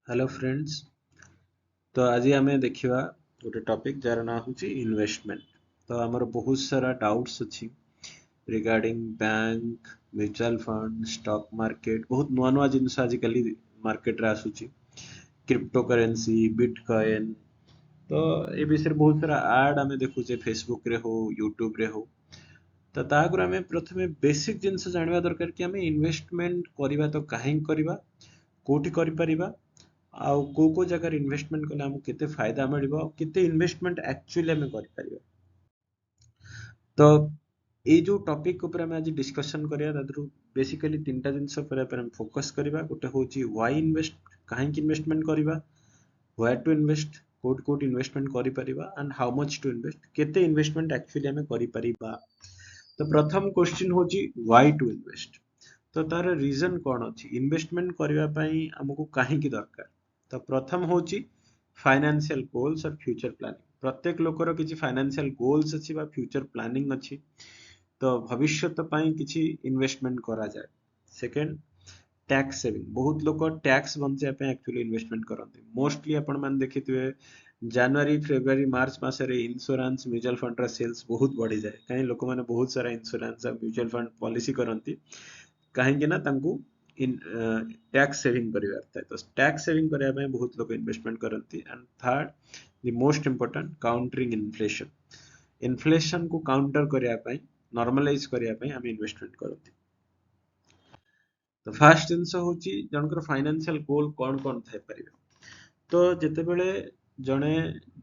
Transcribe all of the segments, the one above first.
Hello friends. तो आज आम देखा गोटे टॉपिक जार ना हूँ इन्वेस्टमेंट। तो आमर बहुत सारा डाउट्स अच्छी regarding bank, mutual fund, stock market, बहुत नुआ नुआ जिनस आजिकल मार्केट रे आसुची, क्रिप्टो करेंसी, बिटकॉइन। तो ये विषय बहुत सारा आड आम देखुचे फेसबुक रे हो, यूट्यूब रे हो। तो ताकू आम प्रथमे बेसिक जिनस जानवा दरकार कि आम इन्वेस्टमेंट करवा तो कहीं करवा, कोठी करिपरिबा, आउ को जगह इन्वेस्टमेंट कले हमको केते फायदा मिलिबो, केते इन्वेस्टमेंट एक्चुअली हमें करि परिबा। तो ये जो टॉपिक ऊपर हम आज डिस्कशन करिया दादरू बेसिकली तीनटा जिंस पर हम फोकस करिबा। गोटे होची व्हाई इन्वेस्ट, काहे कि इन्वेस्टमेंट करिबा, वेयर टू इन्वेस्ट, कोड कोड इन्वेस्टमेंट करि परिबा, and how much to invest, केते इन्वेस्टमेंट एक्चुअली हमें करि परिबा। तो प्रथम क्वेश्चन होची व्हाई टू इन्वेस्ट। तो तार रीजन कौन अच्छी इन्वेस्टमेंट करने पाई हमको कहीं दरकार। तो प्रथम होची फाइनेंशियल गोल्स और फ्यूचर प्लानिंग। प्रत्येक लोकर किसी फाइनेंशियल गोल्स अच्छी बा फ्यूचर प्लानिंग अच्छी, तो भविष्यत पाई किसी इन्वेस्टमेंट करा जाए। Second, tax saving. बहुत लोग टैक्स बंचाई पे एक्चुअली इन्वेस्टमेंट करते। मोस्टली आपण मान देखिथिबे जनवरी फेब्रुआरी मार्च मासरे इंश्योरेंस म्यूचुअल फंड रा सेल्स बहुत बढ़ी जाए, कहीं लोक माने बहुत सारा इंश्योरेंस और म्यूचुअल फंड पॉलिसी करती कहीं ना तांकू इन टैक्स सेविंग करिवार थाए। तो टैक्स सेविंग करिया पे बहुत लोग इन्वेस्टमेंट करती। And third, the most important, countering inflation. Inflation को काउंटर करिया पे, नॉर्मलाइज करिया पे हम इन्वेस्टमेंट करती। तो फर्स्ट जिनस होची जनकर फाइनेंशियल गोल कौन कौन थाई परिबे। तो जेतेबेले जणे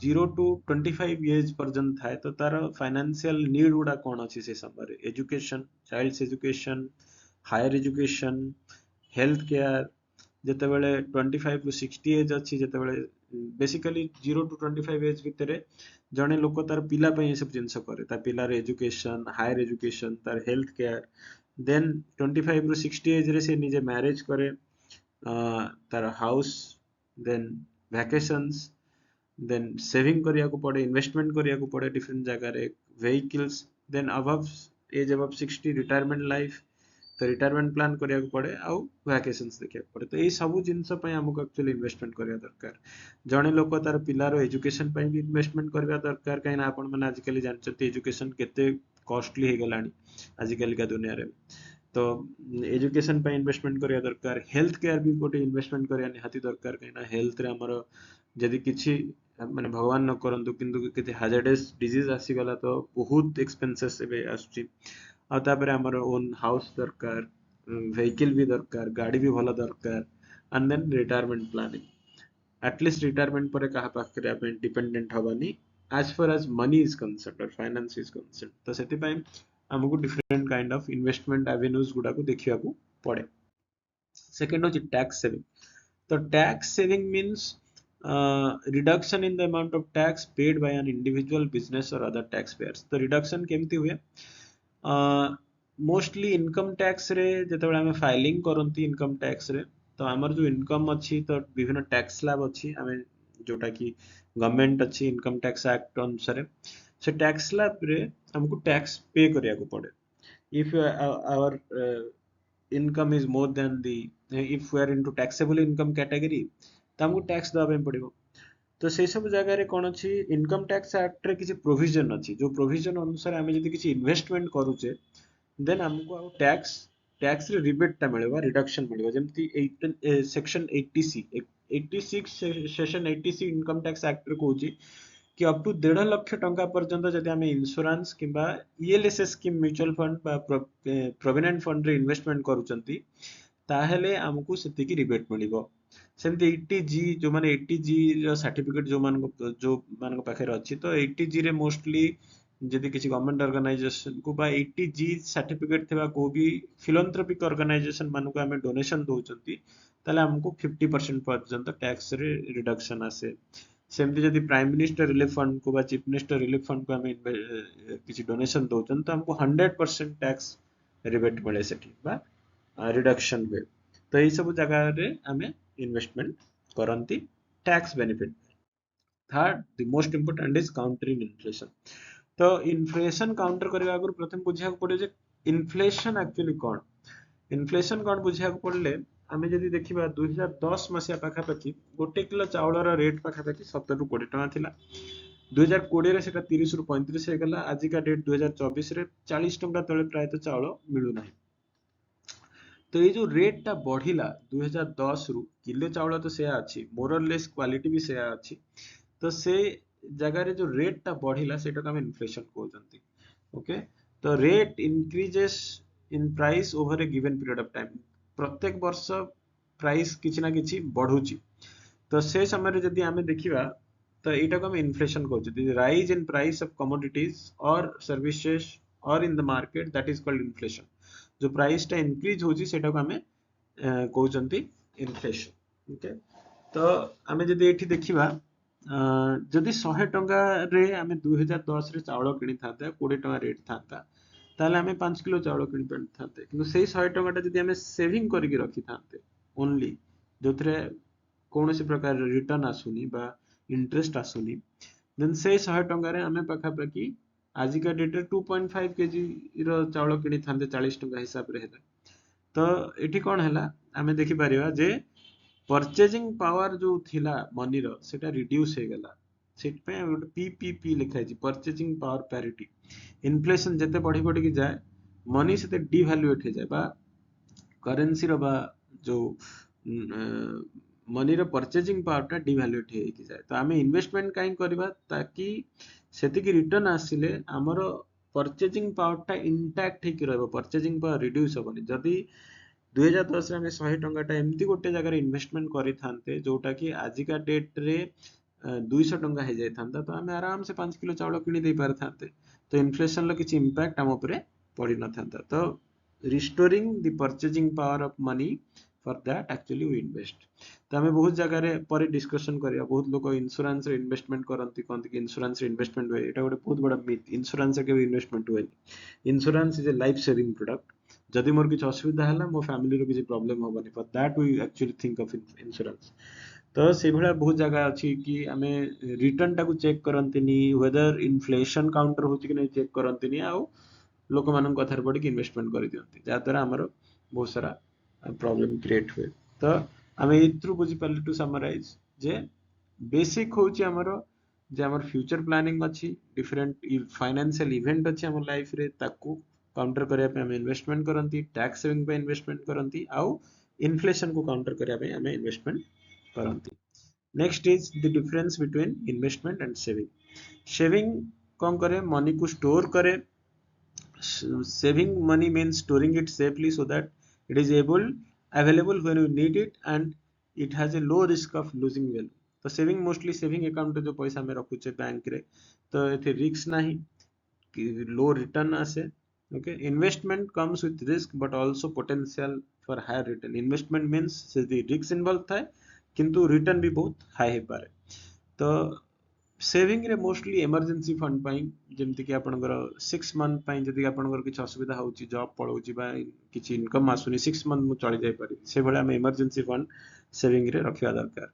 0 to 25 इयर्स पर्यंत थाए तो तार फाइनेंशियल नीड गुडा कौन अच्छी से समय education, child's education, higher education, health care. ଯେତେବେଳେ 25 to 60 एज अच्छी ଯେତେବେଳେ बेसिकली 0 to 25 एज भितर जड़े लोक तार पिला ये सब जिनस करे, तार पिलार एजुकेशन, हायर एजुकेशन, तार health care. Then 25 to 60 age रे से निजे मैरिज करे, तार house, then vacations, then saving करिया को पड़े, इन्वेस्टमेंट करिया को पड़े डिफरेंट जगह रे, vehicles. Then above age above 60 retirement life, तो रिटायरमेंट प्लान करिया को पड़े, आउ वैकेशंस देखिया को पड़े। तो ये सब जिनस पय हमको एक्चुअली इन्वेस्टमेंट करिया दरकार। जणे लोक तार पिलार एजुकेशन पय भी इन्वेस्टमेंट करिया दरकार, कहीं ना आपण माने आजिकली जानचते एजुकेशन केते कॉस्टली हे गलानी आजिकल का दुनिया रे। तो एजुकेशन पे इन्वेस्टमेंट करिया दरकार। हेल्थ केयर भी गोटे इन्वेस्टमेंट करिया निहाती दरकार, कहीं ना हेल्थ रे हमर जदि किछि माने भगवान न करंतु किंतु केते हैजार्डस डिजीज आसीगला तो बहुत एक्सपेंसेस एबे आसुची। आ तापर हमर ओन हाउस दरकार, व्हीकल भी दरकार, गाड़ी भी भला दरकार। And then retirement planning, at least retirement पर कहा पाखरे आप डिपेंडेंट हवानी as far as money is concern और फाइनेंस इज कंसर्न। तो सेति पय हमको different kind of investment avenues गुडा को देखिया को पड़े। सेकंड होची टैक्स सेविंग। तो tax saving means reduction in the amount of tax paid by an individual, business और अदर टैक्स पेयर्स। तो रिडक्शन केमती हुए, मोस्टली इनकम टैक्स रे जेतेबेले हमें फाइलिंग करंती इनकम टैक्स रे, तो हमर जो इनकम अच्छी तो विभिन्न टैक्स स्लैब अच्छी हमें जोटा कि गवर्नमेंट अच्छी इनकम टैक्स एक्ट अनुसार से टैक्स स्लैब रे हमको टैक्स पे करिया को पड़े। if our income is more than the, if we are into taxable income category तो हमको टैक्स दवा ପାଇଁ ପଡିବ। तो से सब जगह रे कोन अछि इनकम टैक्स एक्ट रे किछि प्रोविजन अछि, जो प्रोविजन अनुसार हमें जदि किछि इन्वेस्टमेंट करूचे देन हमको आ टैक्स टैक्स रे रिबेट ता मिलबा, रिडक्शन मिलबा। जेमति 8 सेक्शन 80 सी 86 सेक्शन 80 इनकम टैक्स एक्ट रे कहूची कि अप टू 1.5 लाख टंका पर्यंत जदि आम इंश्योरेंस किंबा ईएलएसएस स्कीम म्यूचुअल फंड बा प्रोविडेंट फंड रे इन्वेस्टमेंट करूचंती ताहेले हमको सेतिकी रिबेट मिलिबो। सेमती 80 जी जो माने 80 जी रो सर्टिफिकेट जो मान पाखे अच्छी, तो 80 जी रे मोस्टली जदि किसी गवर्नमेंट ऑर्गेनाइजेशन को बा 80 जी सर्टिफिकेट थिबा को भी फिलैंथ्रोपिक ऑर्गेनाइजेशन मान को हमें डोनेशन दउचंती ताले हमको 50% पर्यंत टैक्स रे रिडक्शन आसे। सेमती जदि प्राइम मिनिस्टर रिलीफ फंड को बा चीफ मिनिस्टर रिलीफ फंड को हमें किसी डोनेशन दउचन तो हमको 100% टैक्स रिबेट मिले सेठी बा रिडक्शन हुए। तो यही सब जगह रे हमें इन्वेस्टमेंट करंती tax benefit. Third, the most important is countering inflation. तो इन्फ्लेशन काउंटर करने आगु प्रथम बुझा पड़े जे इन्फ्लेशन एक्चुअली कौन। इन्फ्लेशन कौन बुझा पड़े आमे जदि देखिबा 2010 मसिया पाखापाखि गोटे किलो चाउलर रेट पाखापाखि 17 ରୁ 20 टଙ୍କା थिला। 2020 रे सेटा 30 ରୁ 35 हेगला। आजिका डेट 2024 रे 40 टଙ୍କା तले प्रायतः चाउल मिलू नाही। तो ये जो रेट टा बढ़िला 2010 रु किलो चाउल तो सेया अछि, मोरलेस क्वालिटी भी सेया अछि। तो से जगह जो रेट टा बढ़िला सेटा को हम इन्फ्लेशन कहउचंती। ओके, तो rate increases in price over A given period of time. प्रत्येक वर्ष प्राइस किछि ना किछि बढ़ुची। तो से समय रे जदि आमे देखिबा तो एटा को हम इन्फ्लेशन कहउचंती। Rise in price of commodities और सर्विसेज और in the market, that is called inflation. जो प्राइस टा इंक्रीज होची सेटा को हमें कहउचंती इन्फ्लेशन। ओके, तो आमे जदि एठी देखिबा जदि 100 टंका रे आमे 2010 रे चाउल किनि थाते 20 टंका रेट थाता, ताले आमे 5 किलो चाउल किनि थाते। किंतु सेही 100 टंका जदि आमे सेविंग करके रखि थाते ओनली, जोथरे कौनसी प्रकार रिटर्न आसुनी बा इंटरेस्ट आसुनी, देन से 100 टंका रे आमे पाखापाखि आजिका डेट रे 2.5 केजी रो चाउल किनि थाते 40 टंका हिसाब रे हेला। तो एठी कोन हैला आमे देखि परिबा जे परचेजिंग पावर जो थिला मनी रो सेटा रिड्यूस हे गेला। सेट पे गोटे पीपीपी लिखा है, परचेजिंग पावर पैरिटी। इन्फ्लेशन जते बढ़ी बढ़ी की जाए मनी से डिवैल्यूएट हो जाए, बा करेंसी रो बा जो मनी रो परचेजिंग पावर टा डिवैल्यूएट हो जाए। तो आमे इन्वेस्टमेंट काई करबा ताकि सेति की रिटर्न आसिले हमरो परचेजिंग पावर टा इंटैक्ट हे कि रहबो, परचेजिंग पावर रिड्यूस होबनी। जदी 2010 रे 100 टंका एमती गोटे जगह इन्वेस्टमेंट करि थांते जोटा कि आजिका डेट रे 200 टंका हे जाय थांता, तो हमें आराम से 5 किलो चाउल किनि दे पार थांते। तो इन्फ्लेशन लो किछि इंपैक्ट हम ऊपर पड़ी न थांता। तो restoring the purchasing power of money, for that actually we invest. तो हमें बहुत जगह रे पर डिस्कशन करिया। बहुत लोग इंश्योरेंस रे इन्वेस्टमेंट करंती, कहंती कि इंश्योरेंस रे इन्वेस्टमेंट होय। एटा गोटे बहुत बड़ा मिथ। इंश्योरेंस के इन्वेस्टमेंट होय। Insurance is a life saving product. जदि मोर किछ असुविधा हला मो फैमिली रो किछ प्रॉब्लम होबनी, for that we actually think of insurance. तो से भला बहुत जगह अछि कि आमे रिटर्न टाकू चेक करंतिनी, वेदर इन्फ्लेशन काउंटर होछि कि नै चेक करंतिनी, आउ लोक मानन कथार पड़ी कि इन्वेस्टमेंट करि दियंती, जा द्वारा हमर बहुत सारा प्रॉब्लम क्रिएट हुए। तो आमे इत्रु बुझि पाले टू समराइज जे बेसिक होछि हमर जे हमर फ्यूचर प्लानिंग अछि, डिफरेंट फाइनेंशियल इवेंट अछि हमर लाइफ रे, ताकू काउंटर करिया पे हम इन्वेस्टमेंट करंती, टैक्स सेविंग पे इन्वेस्टमेंट करंती, आउ इन्फ्लेशन को काउंटर करिया पे हमें इन्वेस्टमेंट करंती। Next is the difference between investment and saving. Saving कौन करे, मनी को स्टोर करे। Saving money means storing it safely so that it is available when you need it and it has a low risk of losing value। तो saving mostly saving account जो पैसा में रखुचे bank रे, तो एथे risk नाही कि लो रिटर्न आसे। Okay, investment comes with risk but also potential for higher return. Investment means से रिस्क इन्वॉल्व थाए किंतु रिटर्न भी बहुत हाई हे पारे। तो सेविंग रे मोस्टली इमरजेंसी फंड पाई, जेमति कि आपनकर 6 मंथ पाई जदि आपनकर किछ असुविधा होउची, जॉब पळौची बा किछ इनकम आसुनी, 6 मंथ मु चली जाय पारि, से भले हम इमरजेंसी फंड सेविंग रे रखिया दरकार।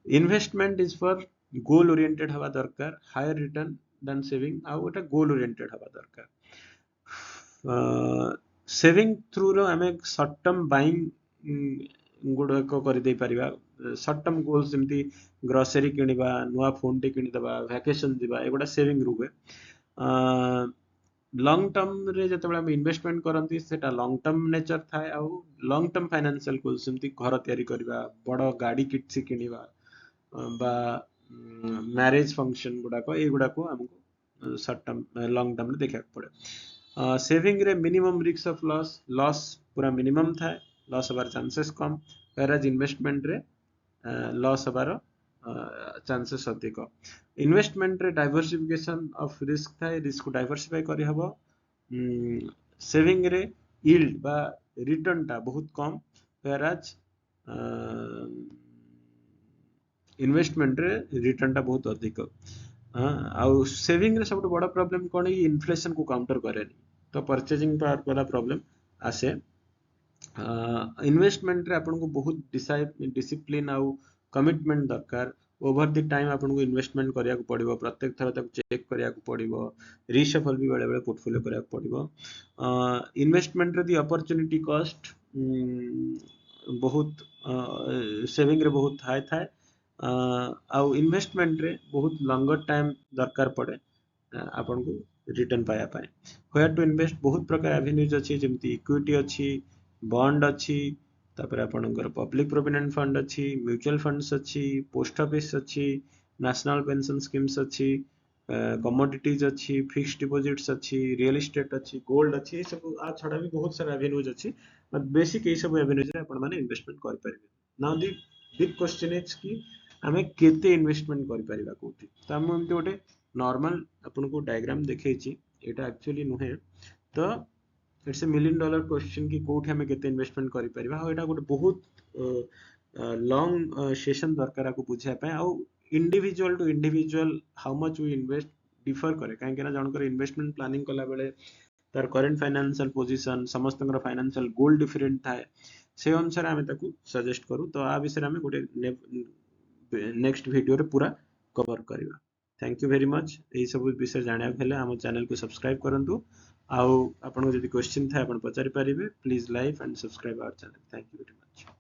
Investment is for goal oriented हवा दरकार, हायर रिटर्न देन सेविंग, आउ एटा गोल ओरिएंटेड हवा दरकार। सेविंग थ्रू रो हमें शॉर्ट टर्म बाइंग गुड़ाक करदे पारिबा। शॉर्ट टर्म गोल्स जेमती ग्रोसरी किनिबा, नुआ फोन टे किनिदबा, वैकेशन दिबा, एगुडा सेविंग रुवे। लॉन्ग टर्म रे जतबेला हम इन्वेस्टमेंट करंती सेटा लॉन्ग टर्म नेचर थाए, आउ लॉन्ग टर्म फाइनेंशियल गोल्स जेमती घर तयारी करबा, बड़ गाड़ी किछि किनिबा, बा मैरिज फंक्शन गुड़ाक एगुडाको हमको शॉर्ट टर्म लॉन्ग टर्म रे देखा पड़े। सेविंग रे मिनिमम रिस्क ऑफ लॉस पूरा मिनिमम थाए, लॉस हबार चांसेस कम, whereas इन्वेस्टमेंट रे लॉस हबार चांसेस अधिक। इन्वेस्टमेंट रे डाइवर्सिफिकेशन ऑफ रिस्क थाए, रिस्क को डाइवर्सिफाई करि हबो। सेविंग रे यील्ड बा रिटर्न टा बहुत कम, whereas इन्वेस्टमेंट रे रिटर्न टा बहुत अधिक। आउ सेविंग रे सबसे बड़ा प्रॉब्लम कोन है, इन्फ्लेशन को काउंटर करेनी, तो परचेजिंग पावर वाला प्रॉब्लम आसे। इन्वेस्टमेंट रे आपन को बहुत डिसिप्लिन आउ कमिटमेंट दरकार। ओवर द टाइम आपन को इन्वेस्टमेंट करिया को पड़िबो, प्रत्येक थर तक चेक करिया को पड़िबो, रीशफल भी बेले बेले पोर्टफोलियो करिया को पड़िबो। इन्वेस्टमेंट रे दी अपॉर्चुनिटी कॉस्ट बहुत सेविंग रे बहुत हाई थाए आउ इन्वेस्टमेंट रे बहुत लंगर टाइम दरकार पड़े आपन को रिटर्न पाया पाए वेयर टू इन्वेस्ट बहुत प्रकार एवेन्यूज अच्छी जमती इक्विटी अच्छी बॉन्ड अच्छी तापर आपनकर पब्लिक प्रोविडेंट फंड अच्छी म्यूचुअल फंड्स अच्छी पोस्ट ऑफिस अच्छी नेशनल पेंशन स्कीम्स अच्छी कमोडिटीज अच्छी फिक्स्ड डिपॉजिट्स अच्छी रियल एस्टेट अच्छी गोल्ड अच्छी ये सब आ छड़ा भी बहुत सारा एवेन्यूज अच्छी बट बेसिक ये सब एवेन्यूज रे आपण माने इन्वेस्टमेंट कर परिबे now the big question is कि आमे केते इन्वेस्टमेंट कर परिबा कोठी त हम एमती गोटे नॉर्मल आपको डायग्राम देखी एटा एक्चुअली नुहे तो it's a million dollar question कि कोठी हमें केते इन्वेस्टमेंट करि परिबा आ एटा गोटे बहुत लॉन्ग सेशन दरकार आपको बुझा पे आ individual to individual how much we invest differ करे काहे ना जनकर इन्वेस्टमेंट प्लानिंग कला बेले तार करंट फाइनेंशियल पोजीशन समस्त फाइनेंशियल गोल डिफरेंट थाए से अनुसार आमे ताकू सजेस्ट करू तो आ विषय आमे गोटे नेक्स्ट वीडियो रे पूरा कवर करबा थैंक यू वेरी मच यही सब विषय जानिया हेले हम चैनल को सब्सक्राइब करंतु आउ आपन जदि क्वेश्चन था आपन पचारि पारिबे please like and subscribe our channel thank you very much